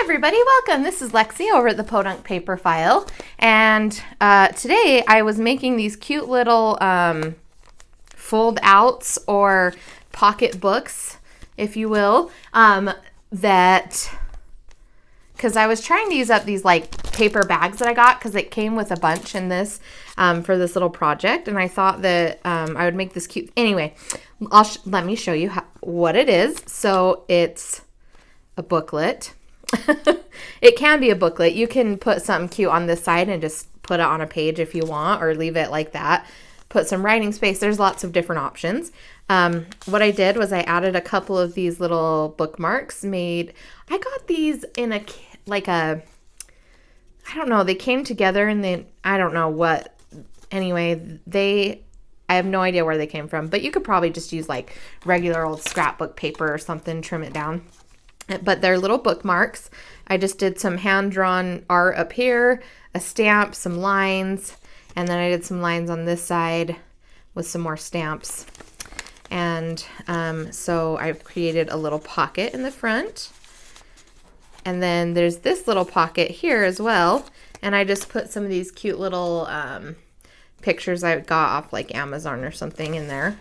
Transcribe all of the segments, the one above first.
everybody, welcome. This is Lexi over at the Podunk Paper File, and today I was making these cute little fold outs or pocket books, if you will, because I was trying to use up these like paper bags that I got because it came with a bunch in this for this little project, and I thought that I would make this cute. Anyway, let me show you what it is. So it's a booklet. It can be a booklet. You can put something cute on this side and just put it on a page if you want, or leave it like that. Put some writing space. There's lots of different options. What I did was I added a couple of these little bookmarks I got these in I don't know, they came together and I don't know what, anyway, I have no idea where they came from, but you could probably just use like regular old scrapbook paper or something, trim it down. But they're little bookmarks. I just did some hand-drawn art up here, a stamp, some lines, and then I did some lines on this side with some more stamps. And so I've created a little pocket in the front. And then there's this little pocket here as well. And I just put some of these cute little pictures I got off like Amazon or something in there,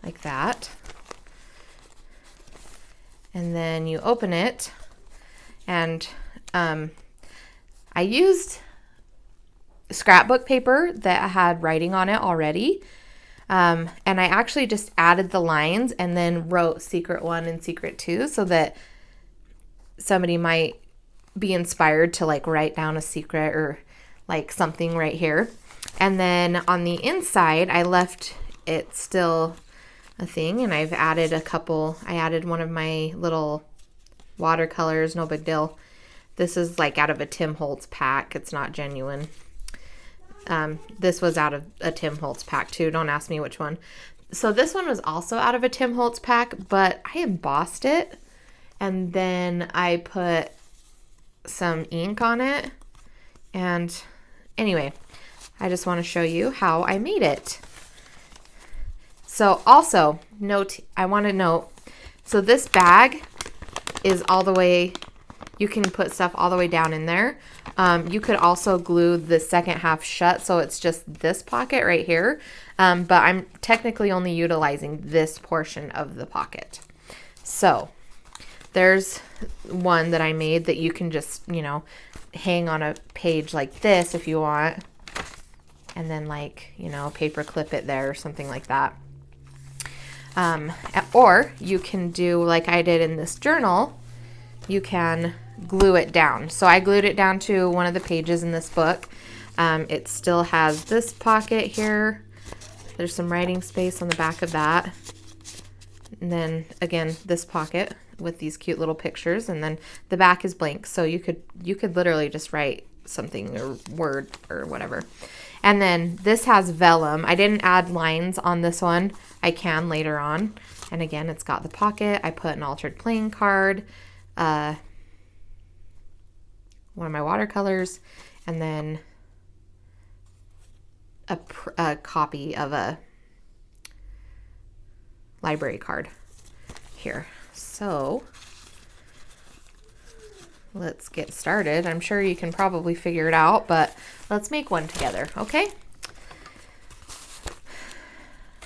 like that. And then you open it, and I used scrapbook paper that had writing on it already, and I actually just added the lines and then wrote secret 1 and secret 2 so that somebody might be inspired to like write down a secret or like something right here. And then on the inside, I left it still a thing, and I've added I added one of my little watercolors, no big deal. This is like out of a Tim Holtz pack. It's not genuine. This was out of a Tim Holtz pack too. Don't ask me which one. So this one was also out of a Tim Holtz pack, but I embossed it and then I put some ink on it. And anyway, I just want to show you how I made it. So also, I want to note, so this bag is all the way, you can put stuff all the way down in there. You could also glue the second half shut, so it's just this pocket right here. But I'm technically only utilizing this portion of the pocket. So there's one that I made that you can just, hang on a page like this if you want. And then paper clip it there or something like that. Or you can do like I did in this journal, you can glue it down. So I glued it down to one of the pages in this book. It still has this pocket here. There's some writing space on the back of that. And then again, this pocket with these cute little pictures, and then the back is blank. So you could literally just write something or word or whatever. And then this has vellum. I didn't add lines on this one. I can later on. And again, it's got the pocket. I put an altered playing card, one of my watercolors, and then a copy of a library card here. So let's get started. I'm sure you can probably figure it out, but let's make one together, okay?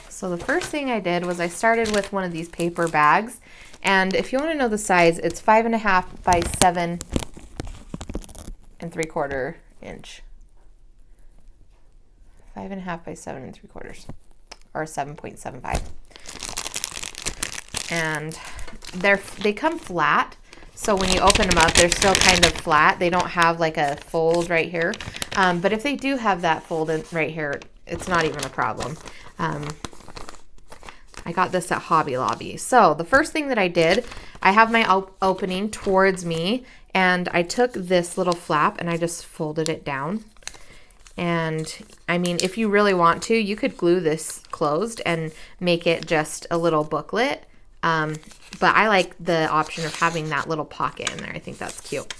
So the first thing I did was I started with one of these paper bags, and if you want to know the size, it's 5.5 by 7 3/4 inch. 5.5 by 7 3/4, or 7.75. And they come flat. So when you open them up, they're still kind of flat. They don't have like a fold right here. But if they do have that fold right here, it's not even a problem. I got this at Hobby Lobby. So the first thing that I did, I have my opening towards me, and I took this little flap and I just folded it down. And I mean, if you really want to, you could glue this closed and make it just a little booklet. But I like the option of having that little pocket in there. I think that's cute.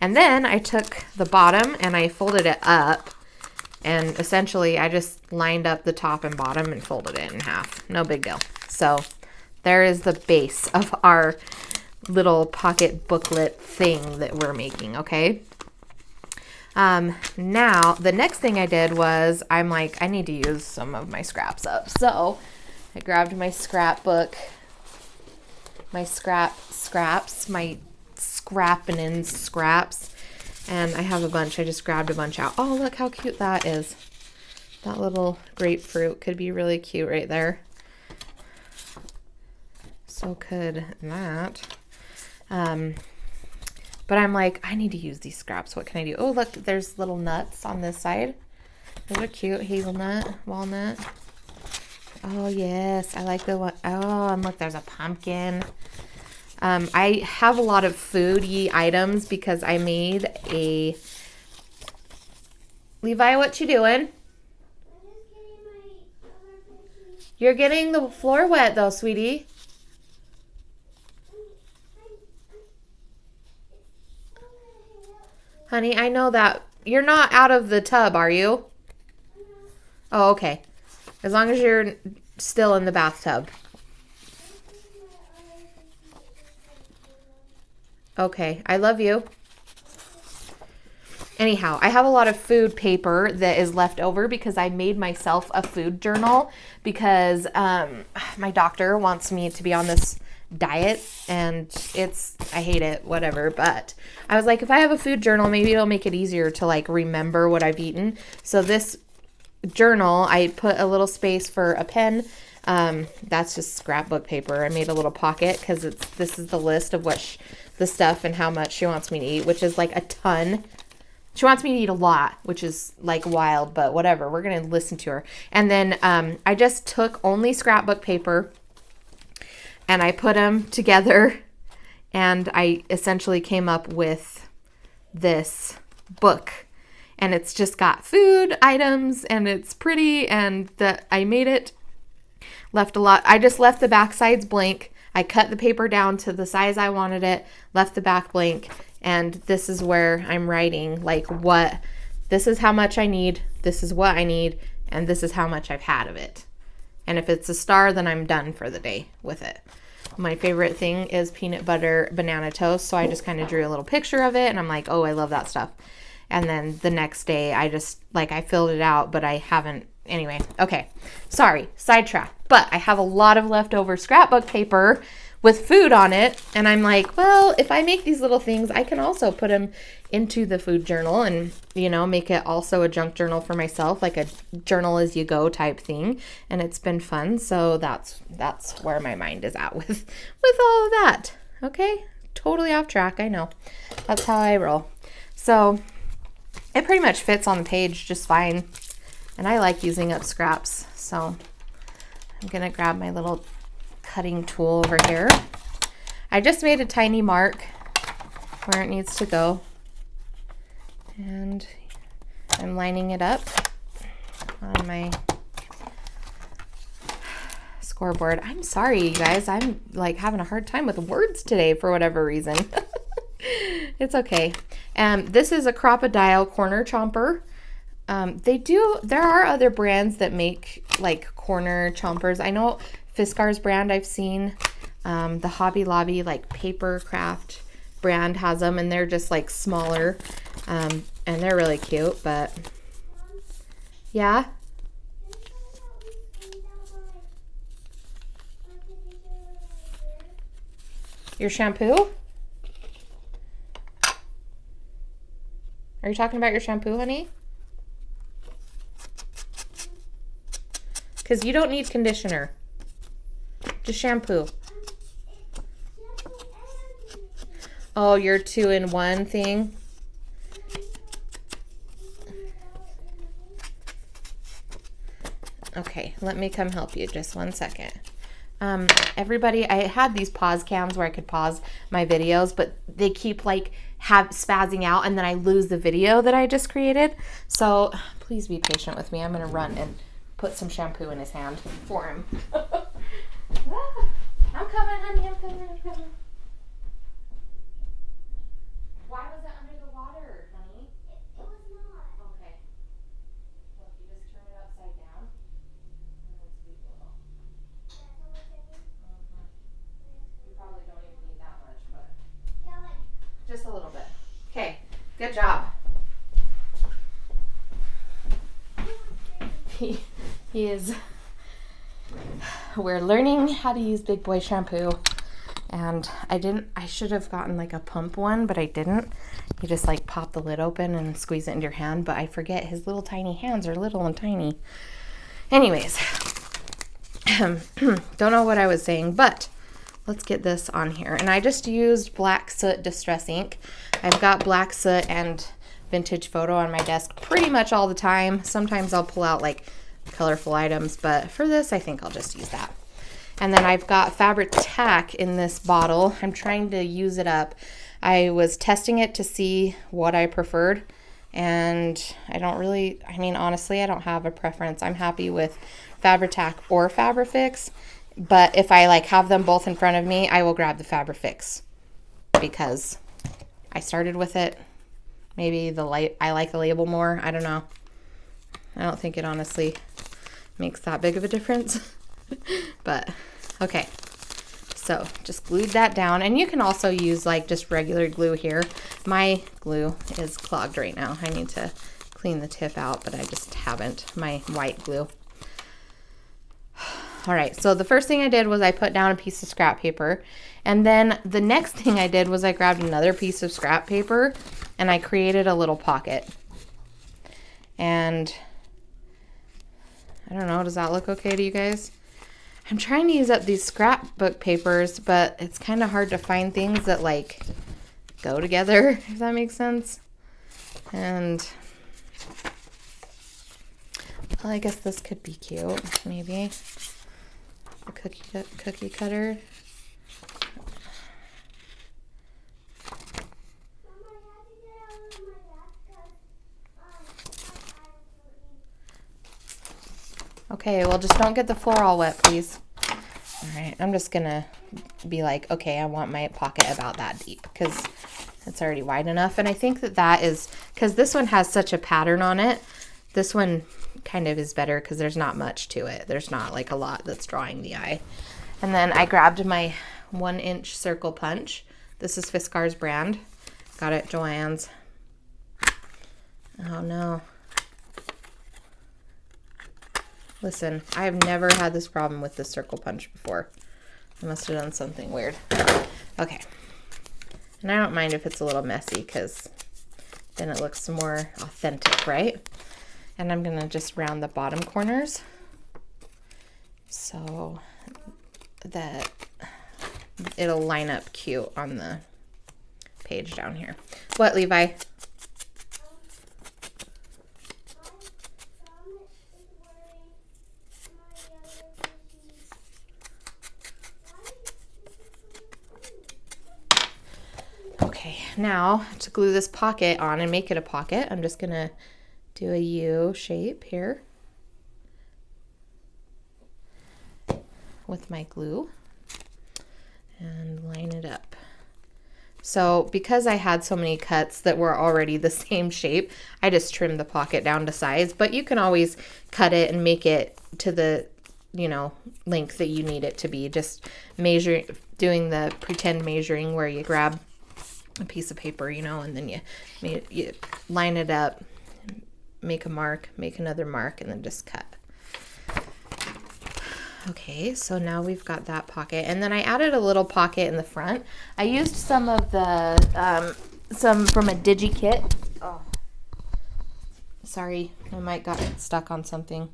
And then I took the bottom and I folded it up, and essentially I just lined up the top and bottom and folded it in half. No big deal. So there is the base of our little pocket booklet thing that we're making, okay? Now, the next thing I did was I'm like, I need to use some of my scraps up. So I grabbed my scrapbook, my scraps, my scrapping scraps, and I have a bunch. I just grabbed a bunch out. Oh, look how cute that is. That little grapefruit could be really cute right there. So could that. But I'm like, I need to use these scraps. What can I do? Oh, look, there's little nuts on this side. Those are cute. Hazelnut, walnut. Oh, yes. I like the one. Oh, and look, there's a pumpkin. I have a lot of foody items because I made a... Levi, what you doing? You're getting the floor wet, though, sweetie. Honey, I know that. You're not out of the tub, are you? Oh, okay. As long as you're still in the bathtub. Okay, I love you. Anyhow, I have a lot of food paper that is left over because I made myself a food journal because my doctor wants me to be on this diet and I hate it, whatever, but I was like, if I have a food journal, maybe it'll make it easier to like remember what I've eaten. So this journal, I put a little space for a pen. That's just scrapbook paper. I made a little pocket because this is the list of what the stuff and how much she wants me to eat, which is like a ton. She wants me to eat a lot, which is like wild, but whatever. We're going to listen to her. And then I just took only scrapbook paper and I put them together and I essentially came up with this book. And it's just got food items and it's pretty and I made it. Left a lot. I just left the back sides blank. I cut the paper down to the size I wanted it, left the back blank, and this is where I'm writing like this is how much I need, this is what I need, and this is how much I've had of it. And if it's a star, then I'm done for the day with it. My favorite thing is peanut butter banana toast, so I just kind of drew a little picture of it, and I'm like, oh, I love that stuff. And then the next day, I filled it out, but I haven't. Anyway, okay. Sorry, sidetrack. But I have a lot of leftover scrapbook paper with food on it. And I'm like, well, if I make these little things, I can also put them into the food journal and, make it also a junk journal for myself, like a journal as you go type thing. And it's been fun. So that's where my mind is at with all of that. Okay? Totally off track. I know. That's how I roll. So it pretty much fits on the page just fine. And I like using up scraps. So I'm going to grab my little cutting tool over here. I just made a tiny mark where it needs to go. And I'm lining it up on my scoreboard. I'm sorry, you guys. I'm like having a hard time with words today for whatever reason. It's okay. This is a Crocodile corner chomper. There are other brands that make like corner chompers. I know Fiskar's brand I've seen, the Hobby Lobby like paper craft brand has them and they're just like smaller, and they're really cute, but yeah. Your shampoo? Are you talking about your shampoo, honey? Because you don't need conditioner. Just shampoo. Oh, your 2-in-1 thing? Okay, let me come help you. Just one second. Everybody, I had these pause cams where I could pause my videos, but they keep like spazzing out and then I lose the video that I just created. So please be patient with me. I'm going to run and put some shampoo in his hand for him. I'm coming, honey. I'm coming. Why was it under the water, honey? It was not. Okay. Look, you just turn it upside down. And then squeeze a little. That's how much I need? Mm-hmm. You probably don't even need that much, but Good job. He is, we're learning how to use Big Boy shampoo, and I should have gotten like a pump one, but I didn't. You just like pop the lid open and squeeze it into your hand, but I forget his little tiny hands are little and tiny. Anyways, don't know what I was saying, but let's get this on here. And I just used Black Soot Distress ink. I've got Black Soot and Vintage Photo on my desk pretty much all the time. Sometimes I'll pull out like colorful items, but for this I think I'll just use that. And then I've got Fabric Tack in this bottle. I'm trying to use it up. I was testing it to see what I preferred, and honestly, I don't have a preference. I'm happy with Fabric Tack or Fabrifix, but if I like have them both in front of me, I will grab the Fabrifix because I started with it. Maybe I like the label more. I don't know. I don't think it honestly makes that big of a difference. But okay. So just glued that down. And you can also use like just regular glue here. My glue is clogged right now. I need to clean the tip out, but I just haven't. My white glue. All right, so the first thing I did was I put down a piece of scrap paper, and then the next thing I did was I grabbed another piece of scrap paper and I created a little pocket. And I don't know, does that look okay to you guys? I'm trying to use up these scrapbook papers, but it's kind of hard to find things that like go together, if that makes sense. And well, I guess this could be cute, maybe. A cookie cutter. Okay, well, just don't get the floor all wet, please. All right, I'm just gonna be like, okay, I want my pocket about that deep because it's already wide enough. And I think that is, because this one has such a pattern on it, this one kind of is better because there's not much to it. There's not like a lot that's drawing the eye. And then I grabbed my 1-inch circle punch. This is Fiskars brand. Got it at Joann's. Oh no. Listen, I have never had this problem with the circle punch before. I must have done something weird. Okay. And I don't mind if it's a little messy because then it looks more authentic, right? And I'm going to just round the bottom corners so that it'll line up cute on the page down here. What, Levi? Okay, now to glue this pocket on and make it a pocket, I'm just going to do a U shape here with my glue and line it up. So because I had so many cuts that were already the same shape, I just trimmed the pocket down to size, but you can always cut it and make it to the, length that you need it to be. Just doing the pretend measuring where you grab a piece of paper, and then you line it up, make a mark, make another mark, and then just cut. Okay, so now we've got that pocket, and then I added a little pocket in the front. I used some of the some from a digi kit. Oh, sorry, my mic got stuck on something.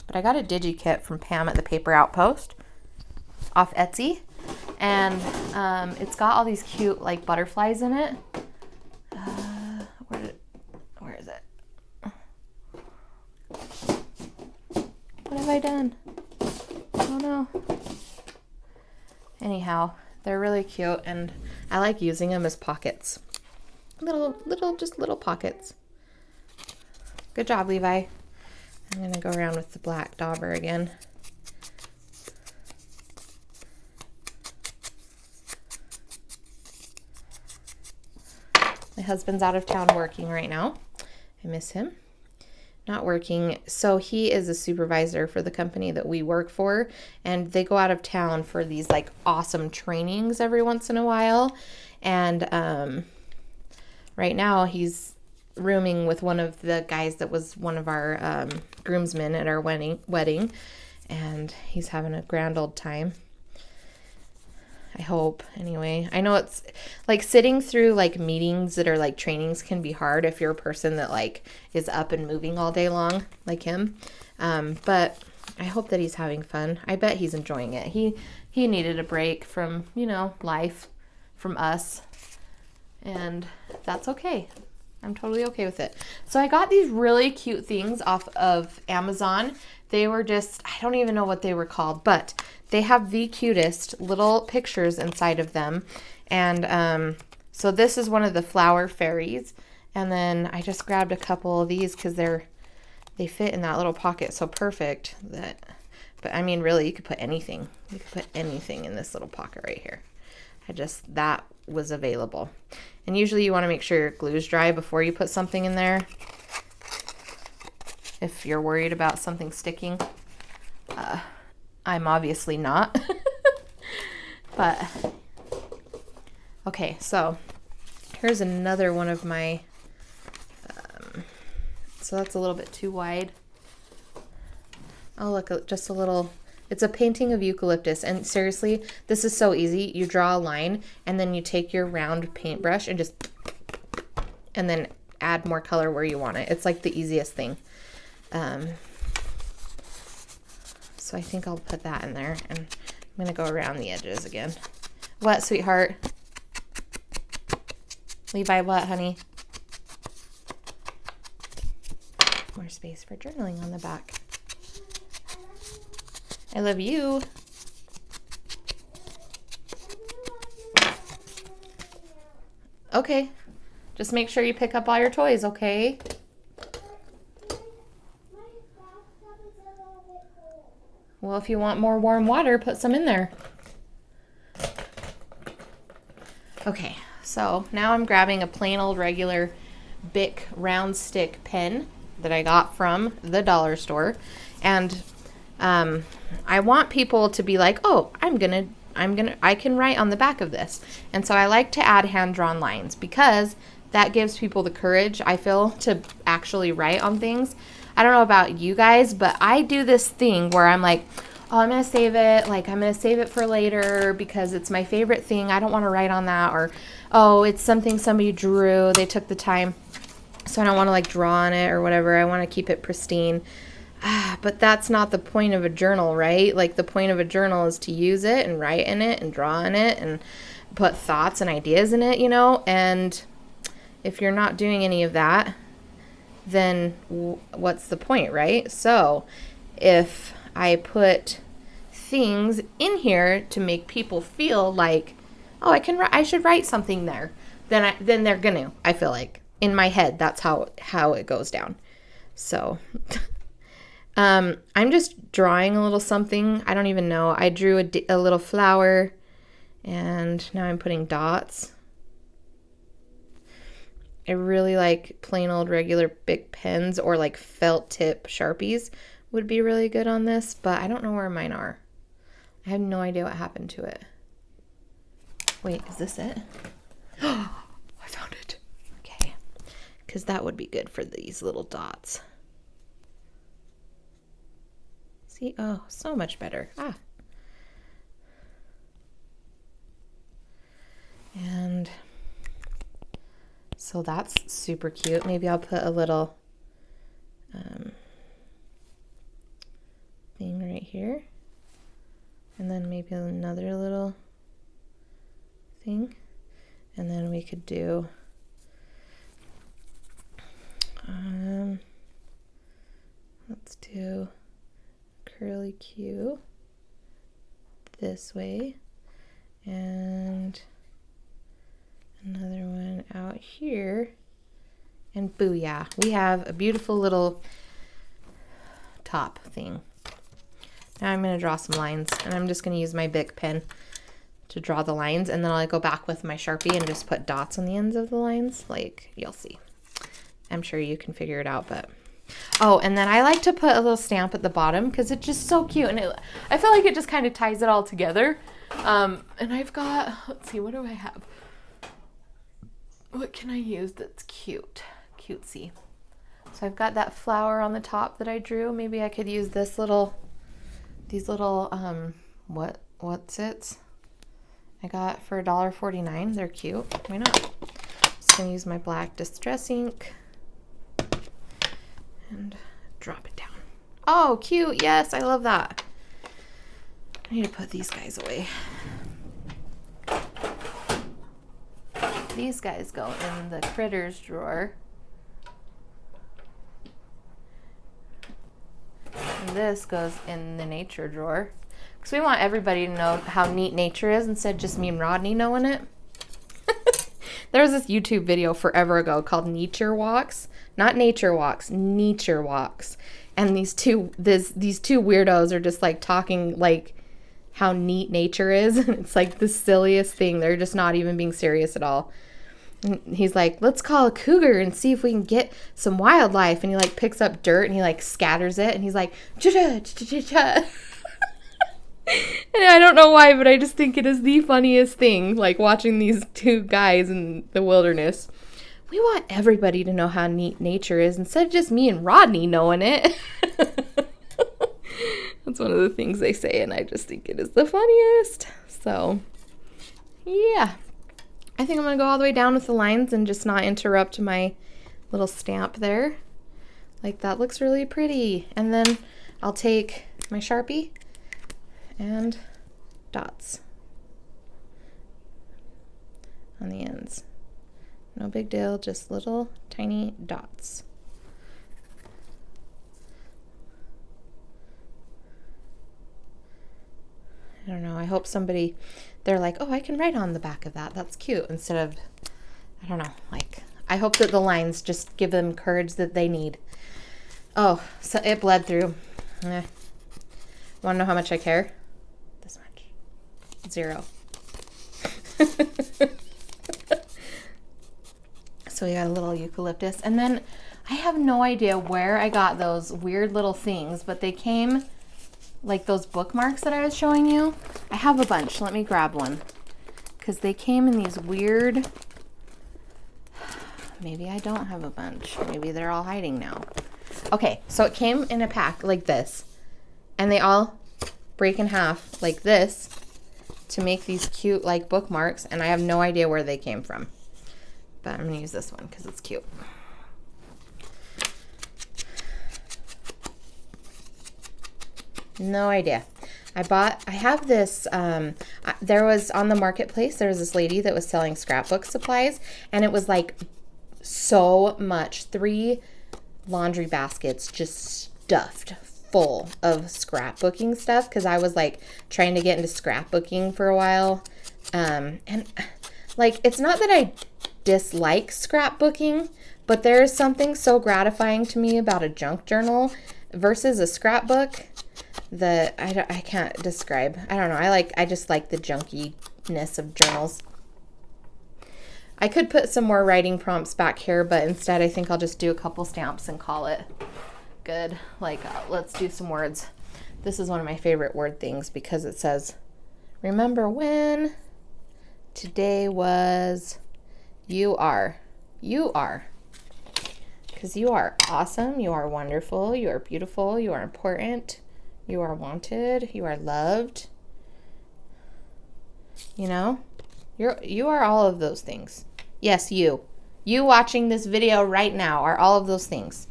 But I got a digi kit from Pam at the Paper Outpost off Etsy, and it's got all these cute like butterflies in it. Where is it? What have I done? Oh no. Anyhow, they're really cute, and I like using them as pockets. Little pockets. Good job, Levi. I'm gonna go around with the black dauber again. My husband's out of town working right now. I miss him. Not working. So he is a supervisor for the company that we work for, and they go out of town for these like awesome trainings every once in a while. And right now he's rooming with one of the guys that was one of our groomsmen at our wedding, and he's having a grand old time. I hope, anyway. I know it's like sitting through like meetings that are like trainings can be hard if you're a person that like is up and moving all day long like him. But I hope that he's having fun. I bet he's enjoying it. He needed a break from, you know, life, from us, and that's okay. I'm totally okay with it. So I got these really cute things off of Amazon. They were just, I don't even know what they were called, but they have the cutest little pictures inside of them. And so this is one of the flower fairies. And then I just grabbed a couple of these because they fit in that little pocket so perfect that, but I mean, really, you could put anything. You could put anything in this little pocket right here. That was available. And usually you want to make sure your glue is dry before you put something in there, if you're worried about something sticking. I'm obviously not. But, okay, so here's another one of my, so that's a little bit too wide. Oh, look, just a little, it's a painting of eucalyptus. And seriously, this is so easy. You draw a line, and then you take your round paintbrush and just, and then add more color where you want it. It's like the easiest thing. So I think I'll put that in there, and I'm going to go around the edges again. What, sweetheart? Levi, what, honey? More space for journaling on the back. I love you. Okay. Just make sure you pick up all your toys, okay? Well, if you want more warm water, put some in there. Okay, so now I'm grabbing a plain old regular Bic round stick pen that I got from the dollar store. And I want people to be like, oh, I can write on the back of this. And so I like to add hand-drawn lines because that gives people the courage, I feel, to actually write on things. I don't know about you guys, but I do this thing where I'm like, oh, I'm going to save it. Like, I'm going to save it for later because it's my favorite thing. I don't want to write on that. Or, oh, it's something somebody drew. They took the time. So I don't want to like draw on it or whatever. I want to keep it pristine. But that's not the point of a journal, right? Like, the point of a journal is to use it and write in it and draw in it and put thoughts and ideas in it, you know? And if you're not doing any of that, then what's the point, right? So if I put things in here to make people feel like, oh, I should write something there, then they're gonna, I feel like, in my head, that's how it goes down. So I'm just drawing a little something. I don't even know. I drew a little flower, and now I'm putting dots. I really like plain old regular Bic pens, or like felt tip Sharpies would be really good on this, but I don't know where mine are. I have no idea what happened to it. Wait, is this it? Oh, I found it. Okay, because that would be good for these little dots. See? Oh, so much better. And so that's super cute. Maybe I'll put a little thing right here. And then maybe another little thing. And then we could do let's do curly Q this way, and another one out here, and booyah, we have a beautiful little top thing. Now I'm going to draw some lines, and I'm just going to use my Bic pen to draw the lines, and then I'll go back with my Sharpie and just put dots on the ends of the lines. Like, you'll see. I'm sure you can figure it out, but oh, and then I like to put a little stamp at the bottom because it's just so cute, and I feel like it just kind of ties it all together. And I've got, let's see, what do I have? What can I use that's cute? Cutesy. So I've got that flower on the top that I drew. Maybe I could use these little, what's it? I got for $1.49. They're cute. Why not? Just gonna use my black distress ink and drop it down. Oh, cute. Yes, I love that. I need to put these guys away. These guys go in the critters drawer. And this goes in the nature drawer. Because we want everybody to know how neat nature is instead of just me and Rodney knowing it. There was this YouTube video forever ago called Nature Walks. Not Nature Walks, Nature Walks. And these two weirdos are just like talking like how neat nature is. It's like the silliest thing. They're just not even being serious at all. And he's like, let's call a cougar and see if we can get some wildlife. And he like picks up dirt and he like scatters it. And he's like, cha-cha, cha-cha-cha. And I don't know why, but I just think it is the funniest thing, like watching these two guys in the wilderness. We want everybody to know how neat nature is instead of just me and Rodney knowing it. That's one of the things they say, and I just think it is the funniest. So, yeah. I think I'm going to go all the way down with the lines and just not interrupt my little stamp there. Like, that looks really pretty. And then I'll take my Sharpie and dots on the ends. No big deal, just little tiny dots. I don't know, I hope somebody, they're like, oh, I can write on the back of that. That's cute. Instead of, I don't know, like, I hope that the lines just give them courage that they need. Oh, so it bled through. Want to know how much I care? This much. 0. So we got a little eucalyptus. And then I have no idea where I got those weird little things, but they came like those bookmarks that I was showing you. I have a bunch. Let me grab one. Because they came in these weird... Maybe I don't have a bunch. Maybe they're all hiding now. Okay, so it came in a pack like this. And they all break in half like this to make these cute like bookmarks. And I have no idea where they came from. But I'm going to use this one because it's cute. No idea. I have this, there was on the marketplace, there was this lady that was selling scrapbook supplies, and it was like so much, 3 laundry baskets just stuffed full of scrapbooking stuff, because I was like trying to get into scrapbooking for a while, and like, it's not that I dislike scrapbooking, but there is something so gratifying to me about a junk journal versus a scrapbook that I can't describe. I don't know. I just like the junkiness of journals. I could put some more writing prompts back here, but instead I think I'll just do a couple stamps and call it good. Like, let's do some words. This is one of my favorite word things because it says, remember when today was, you are. You are. Because you are awesome. You are wonderful. You are beautiful. You are important. You are wanted. You are loved. You know, you are all of those things. Yes, you. You watching this video right now are all of those things.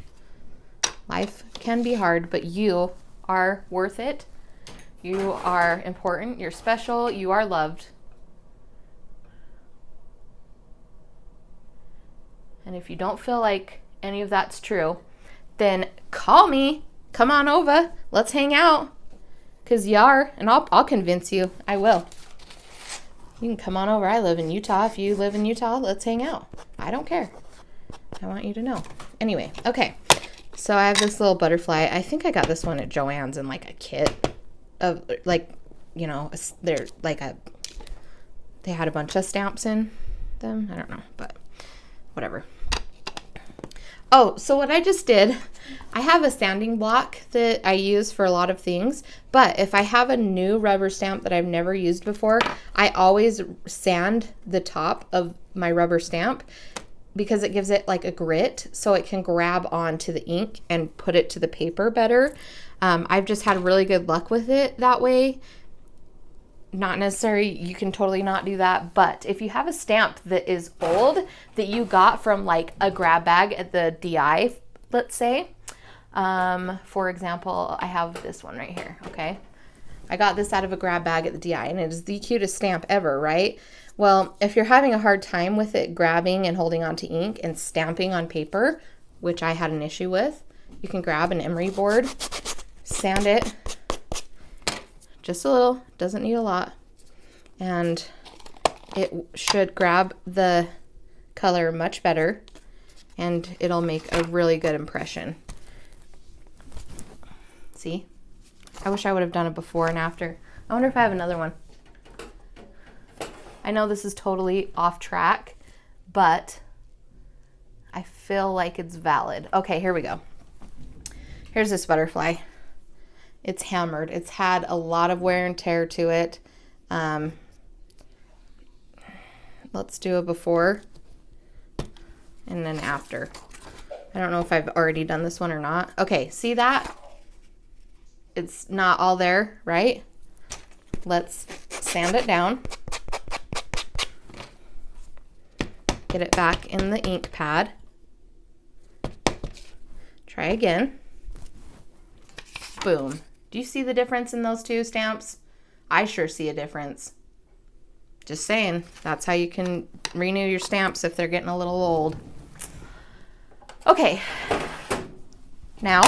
Life can be hard, but you are worth it. You are important. You're special. You are loved. And if you don't feel like any of that's true, then call me. Come on over. Let's hang out. Because you are. And I'll convince you. I will. You can come on over. I live in Utah. If you live in Utah, let's hang out. I don't care. I want you to know. Anyway, okay. So I have this little butterfly. I think I got this one at Joann's in like a kit of like, you know, they're like they had a bunch of stamps in them. I don't know, but whatever. Oh, so what I just did, I have a sanding block that I use for a lot of things, but if I have a new rubber stamp that I've never used before, I always sand the top of my rubber stamp because it gives it like a grit so it can grab onto the ink and put it to the paper better. I've just had really good luck with it that way. Not necessary, you can totally not do that, but if you have a stamp that is old that you got from like a grab bag at the DI, let's say, for example, I have this one right here, okay? I got this out of a grab bag at the DI, and it is the cutest stamp ever, right? Well, if you're having a hard time with it grabbing and holding onto ink and stamping on paper, which I had an issue with, you can grab an emery board, sand it, just a little, doesn't need a lot, and it should grab the color much better, and it'll make a really good impression. See? I wish I would have done it before and after. I wonder if I have another one. I know this is totally off track, but I feel like it's valid. Okay, here we go. Here's this butterfly. It's hammered. It's had a lot of wear and tear to it. Let's do a before and then after. I don't know if I've already done this one or not. Okay, see that? It's not all there, right? Let's sand it down. Get it back in the ink pad. Try again. Boom. Do you see the difference in those two stamps? I sure see a difference. Just saying, that's how you can renew your stamps if they're getting a little old. Okay, now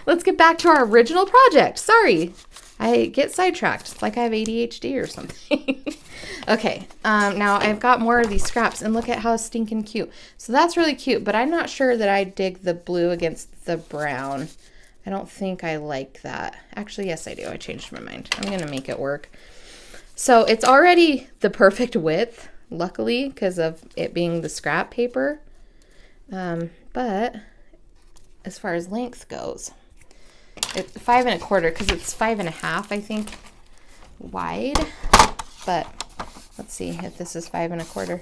let's get back to our original project. Sorry, I get sidetracked. It's like I have ADHD or something. Okay, now I've got more of these scraps, and look at how stinking cute. So that's really cute, but I'm not sure that I dig the blue against the brown. I don't think I like that. Actually, yes, I do. I changed my mind. I'm going to make it work. So it's already the perfect width, luckily, because of it being the scrap paper. But as far as length goes, it's 5 1/4 because it's 5 1/2, I think, wide. But let's see if this is 5 1/4.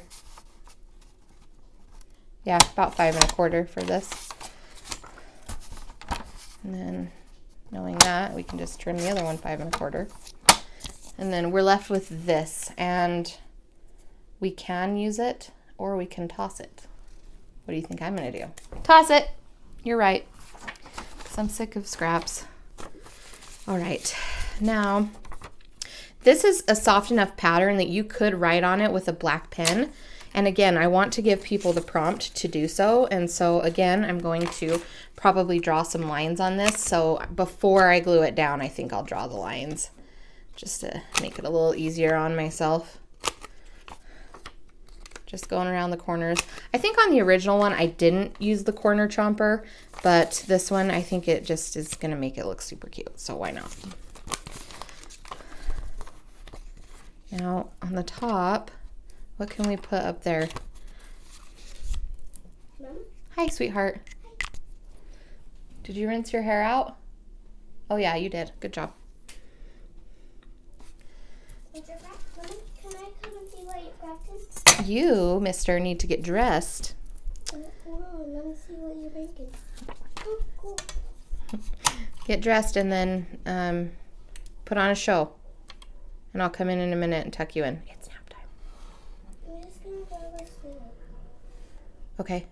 Yeah, about 5 1/4 for this. And then knowing that, we can just trim the other one 5 1/4. And then we're left with this, and we can use it or we can toss it. What do you think I'm gonna do? Toss it. You're right. 'Cause I'm sick of scraps. All right, now this is a soft enough pattern that you could write on it with a black pen. And again, I want to give people the prompt to do so. And so again, I'm going to probably draw some lines on this. So before I glue it down, I think I'll draw the lines just to make it a little easier on myself. Just going around the corners. I think on the original one, I didn't use the corner chomper, but this one, I think it just is gonna make it look super cute. So why not? Now on the top, what can we put up there? Mom? Hi, sweetheart. Did you rinse your hair out? Oh yeah, you did. Good job. Mommy, can I come and see what you practiced? You, mister, need to get dressed. Hold on, let me see what you're making. Oh, cool. Get dressed and then put on a show. And I'll come in a minute and tuck you in. It's nap time. I'm just going to go to school. Okay,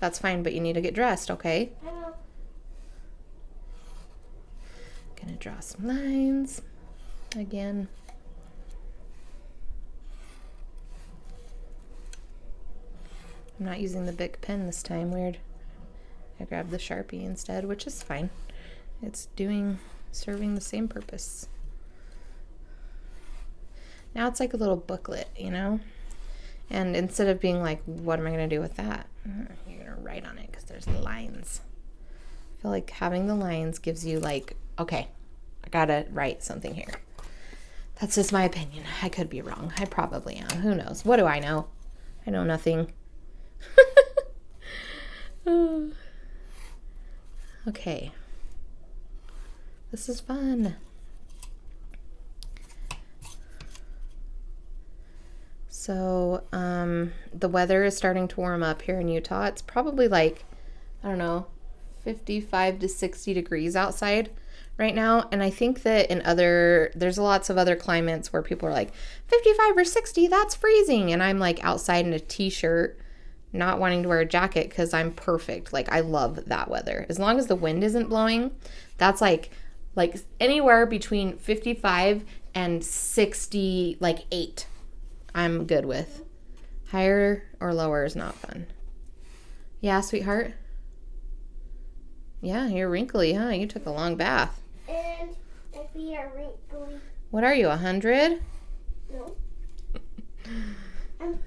that's fine, but you need to get dressed, okay? I know. Gonna draw some lines again. I'm not using the big pen this time, weird. I grabbed the Sharpie instead, which is fine. It's serving the same purpose. Now it's like a little booklet, you know? And instead of being like, what am I going to do with that? You're going to write on it because there's lines. I feel like having the lines gives you like, okay, I got to write something here. That's just my opinion. I could be wrong. I probably am. Who knows? What do I know? I know nothing. Okay. This is fun. So, the weather is starting to warm up here in Utah. It's probably like, I don't know, 55 to 60 degrees outside right now. And I think that there's lots of other climates where people are like, 55 or 60, that's freezing. And I'm like outside in a t-shirt, not wanting to wear a jacket because I'm perfect. Like, I love that weather. As long as the wind isn't blowing, that's like anywhere between 55 and 60, like 8. I'm good with. Higher or lower is not fun. Yeah, sweetheart? Yeah, you're wrinkly, huh? You took a long bath. And my feet are wrinkly. What are you, 100? No. I'm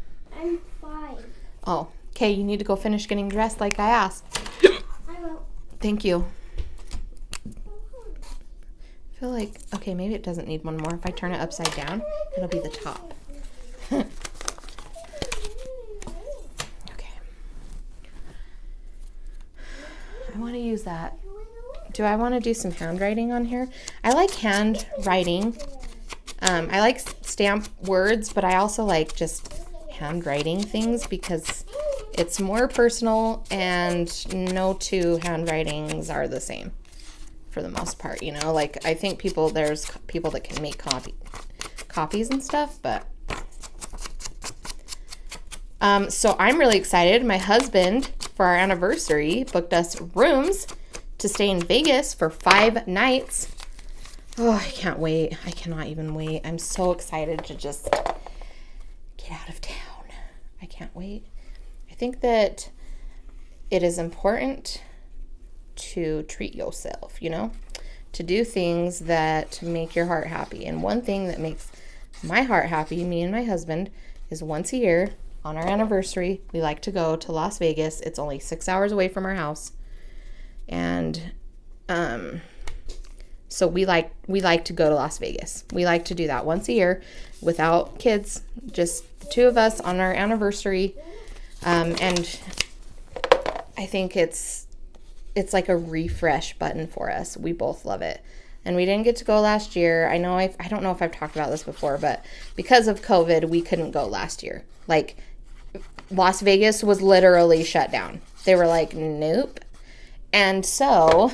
5. Oh, okay, you need to go finish getting dressed like I asked. I will. Thank you. I feel like, okay, maybe it doesn't need one more. If I turn it upside down, it'll be the top. Okay. I want to use that. Do I want to do some handwriting on here? I like handwriting. I like stamp words, but I also like just handwriting things because it's more personal and no two handwritings are the same for the most part, you know? Like, I think there's people that can make copies and stuff, but so I'm really excited. My husband, for our anniversary, booked us rooms to stay in Vegas for 5 nights. Oh, I can't wait. I cannot even wait. I'm so excited to just get out of town. I can't wait. I think that it is important to treat yourself, you know, to do things that make your heart happy. And one thing that makes my heart happy, me and my husband, is once a year on our anniversary, we like to go to Las Vegas. It's only 6 hours away from our house. And so we like to go to Las Vegas. We like to do that once a year without kids, just the two of us on our anniversary. And I think it's like a refresh button for us. We both love it. And we didn't get to go last year. I don't know if I've talked about this before, but because of COVID, we couldn't go last year. Like, Las Vegas was literally shut down. They were like, nope. And so,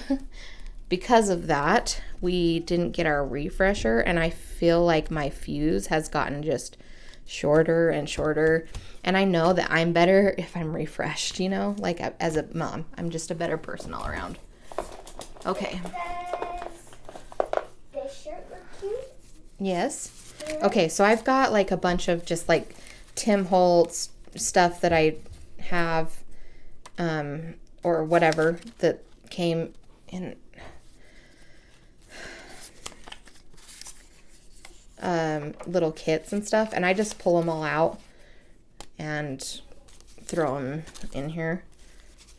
because of that, we didn't get our refresher, and I feel like my fuse has gotten just shorter and shorter. And I know that I'm better if I'm refreshed, you know? Like, as a mom, I'm just a better person all around. Okay. Does this shirt look cute? Yes. Okay, so I've got like a bunch of just like Tim Holtz stuff that I have, or whatever that came in little kits and stuff, and I just pull them all out and throw them in here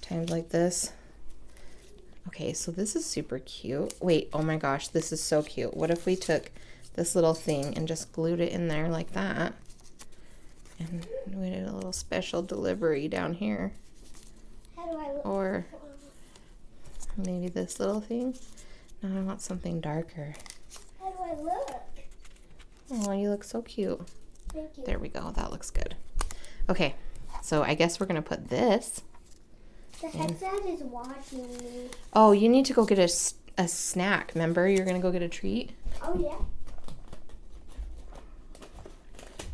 times like this. Okay, so this is super cute. Wait, oh my gosh, this is so cute. What if we took this little thing and just glued it in there like that, and we did a little special delivery down here? How do I look? Or maybe this little thing. No, I want something darker. How do I look? Oh, you look so cute. Thank you. There we go. That looks good. Okay, so I guess we're going to put this. The headset is watching me. Oh, you need to go get a snack. Remember, you're going to go get a treat? Oh, yeah.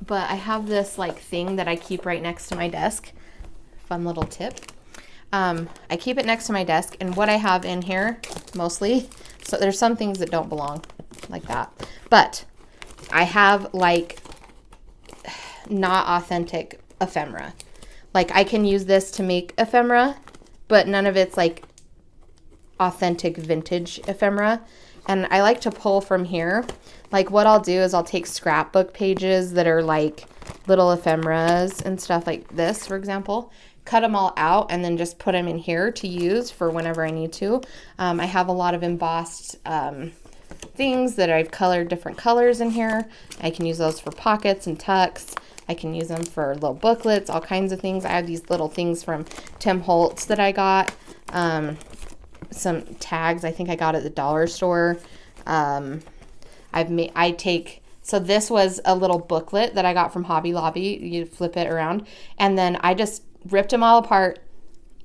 But I have this like thing that I keep right next to my desk. Fun little tip. I keep it next to my desk, and what I have in here mostly, so there's some things that don't belong like that, but I have like not authentic ephemera. Like, I can use this to make ephemera, but none of it's like authentic vintage ephemera. And I like to pull from here. Like, what I'll do is I'll take scrapbook pages that are like little ephemeras and stuff like this, for example, cut them all out and then just put them in here to use for whenever I need to. I have a lot of embossed things that I've colored different colors in here. I can use those for pockets and tucks. I can use them for little booklets, all kinds of things. I have these little things from Tim Holtz that I got. Some tags I think I got at the dollar store. So this was a little booklet that I got from Hobby Lobby. You flip it around. And then I just ripped them all apart,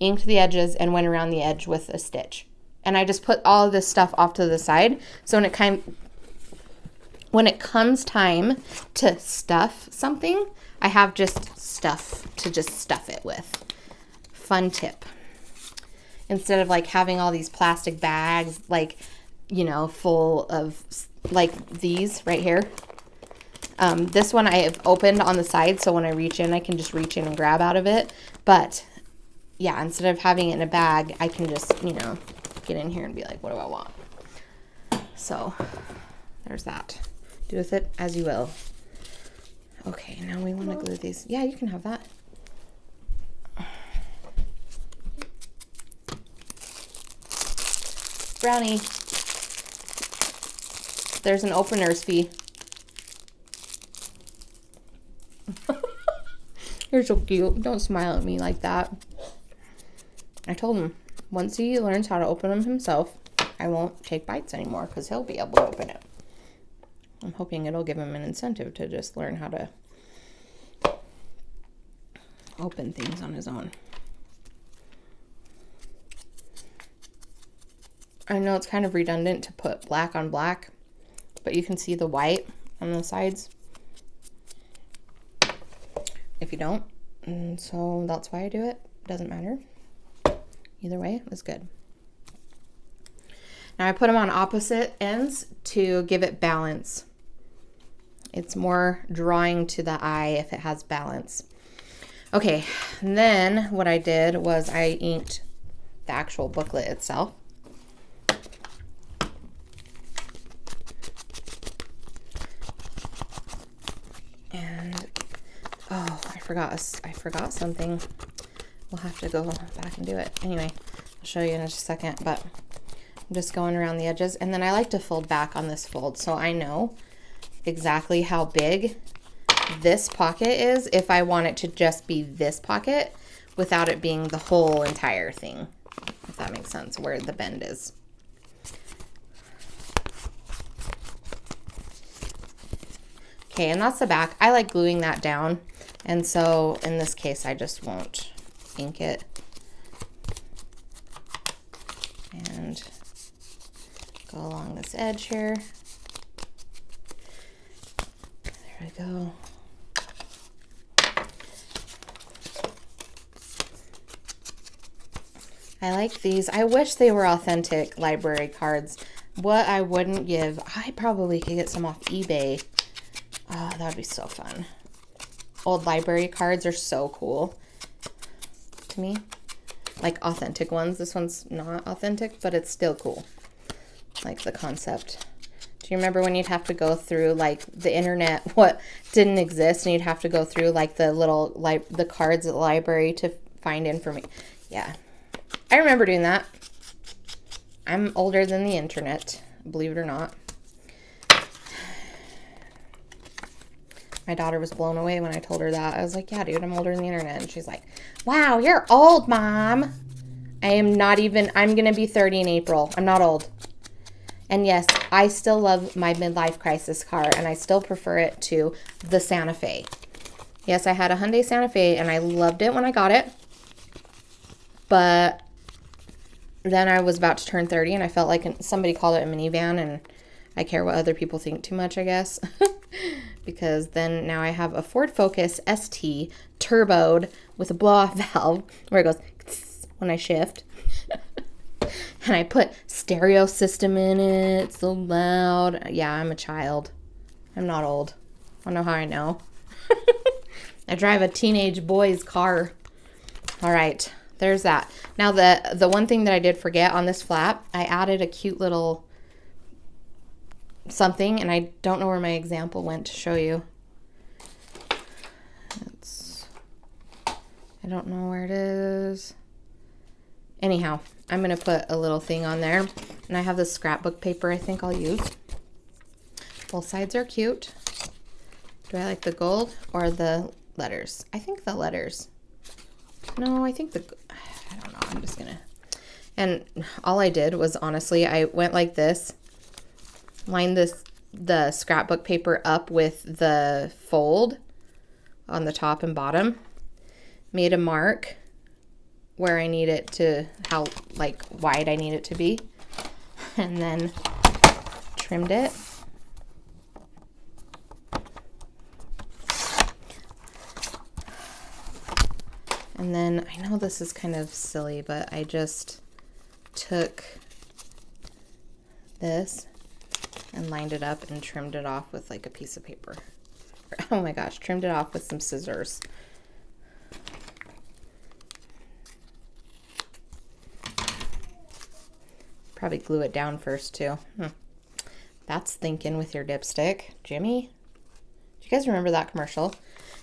inked the edges, and went around the edge with a stitch. And I just put all of this stuff off to the side. So when it comes time to stuff something, I have just stuff to just stuff it with. Fun tip. Instead of like having all these plastic bags, like, you know, full of like these right here. This one I have opened on the side, so when I reach in, I can just reach in and grab out of it. But yeah, instead of having it in a bag, I can just, you know, get in here and be like, what do I want? So there's that. Do with it as you will. Okay, now we want to glue these. Yeah, you can have that. Brownie. There's an opener's fee. You're so cute. Don't smile at me like that. I told him once he learns how to open them himself, I won't take bites anymore because he'll be able to open it. I'm hoping it'll give him an incentive to just learn how to open things on his own. I know it's kind of redundant to put black on black, but you can see the white on the sides if you don't. And so that's why I do it. Doesn't matter. Either way, it's good. Now I put them on opposite ends to give it balance. It's more drawing to the eye if it has balance. Okay, and then what I did was I inked the actual booklet itself. And oh, I forgot something. We'll have to go back and do it. Anyway, I'll show you in just a second, but I'm just going around the edges. And then I like to fold back on this fold so I know exactly how big this pocket is if I want it to just be this pocket without it being the whole entire thing, if that makes sense, where the bend is. Okay, and that's the back. I like gluing that down, and so in this case I just won't ink it. And go along this edge here. There we go. I like these. I wish they were authentic library cards. What I wouldn't give, I probably could get some off eBay. Oh, that would be so fun. Old library cards are so cool to me. Like authentic ones. This one's not authentic, but it's still cool. Like the concept. Do you remember when you'd have to go through like the internet, what didn't exist, and you'd have to go through like the little the cards at the library to find information? Yeah. I remember doing that. I'm older than the internet, believe it or not. My daughter was blown away when I told her that. I was like, yeah, dude, I'm older than the internet. And she's like, wow, you're old, Mom. I am not even, I'm going to be 30 in April. I'm not old. And yes, I still love my midlife crisis car, and I still prefer it to the Santa Fe. Yes, I had a Hyundai Santa Fe, and I loved it when I got it. But then I was about to turn 30, and I felt like somebody called it a minivan, and I care what other people think too much, I guess. Because then now I have a Ford Focus ST turboed with a blow-off valve where it goes when I shift. And I put stereo system in it. It's so loud. Yeah, I'm a child. I'm not old. I don't know how I know. I drive a teenage boy's car. All right, there's that. Now the one thing that I did forget on this flap, I added a cute little something, and I don't know where my example went to show you. I don't know where it is. Anyhow, I'm going to put a little thing on there, and I have this scrapbook paper I think I'll use. Both sides are cute. Do I like the gold or the letters? I think the letters. No, I think I don't know. I'm just going to. And all I did was, honestly, I went like this, lined the scrapbook paper up with the fold on the top and bottom, made a mark where I need it to, how like wide I need it to be, and then trimmed it. And then, I know this is kind of silly, but I just took this and lined it up and trimmed it off with like a piece of paper. Oh my gosh, trimmed it off with some scissors. Probably glue it down first too. That's thinking with your dipstick, Jimmy. Do you guys remember that commercial?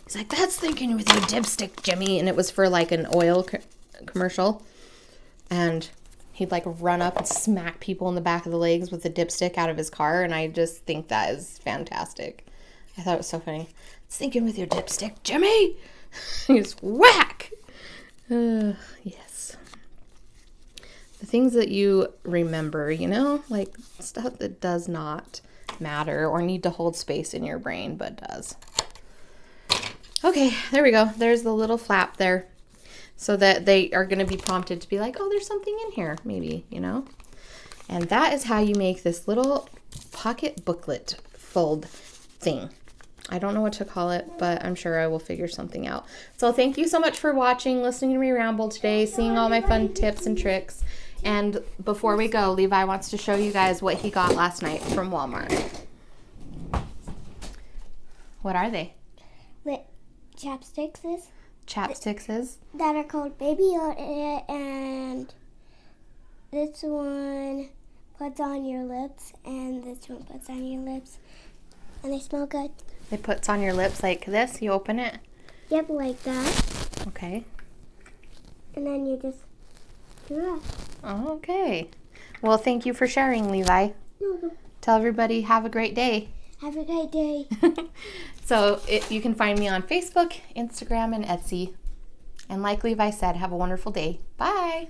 He's like, that's thinking with your dipstick, Jimmy. And it was for like an oil commercial. And he'd like run up and smack people in the back of the legs with the dipstick out of his car. And I just think that is fantastic. I thought it was so funny. It's thinking with your dipstick, Jimmy. He's whack. Yes. The things that you remember, you know, like stuff that does not matter or need to hold space in your brain, but does. Okay, there we go. There's the little flap there, so that they are going to be prompted to be like, oh, there's something in here, maybe, you know. And that is how you make this little pocket booklet fold thing. I don't know what to call it, but I'm sure I will figure something out. So thank you so much for watching, listening to me ramble today, seeing all my fun tips and tricks. And before we go, Levi wants to show you guys what he got last night from Walmart. What are they? Chapsticks is. Chapsticks is? That are called Baby Yoda, and this one puts on your lips, and this one puts on your lips, and they smell good. It puts on your lips like this? You open it? Yep, like that. Okay. And then you just do that. Oh, okay. Well, thank you for sharing, Levi. Tell everybody, have a great day. Have a great day. So you can find me on Facebook, Instagram, and Etsy. And like Levi said, have a wonderful day. Bye.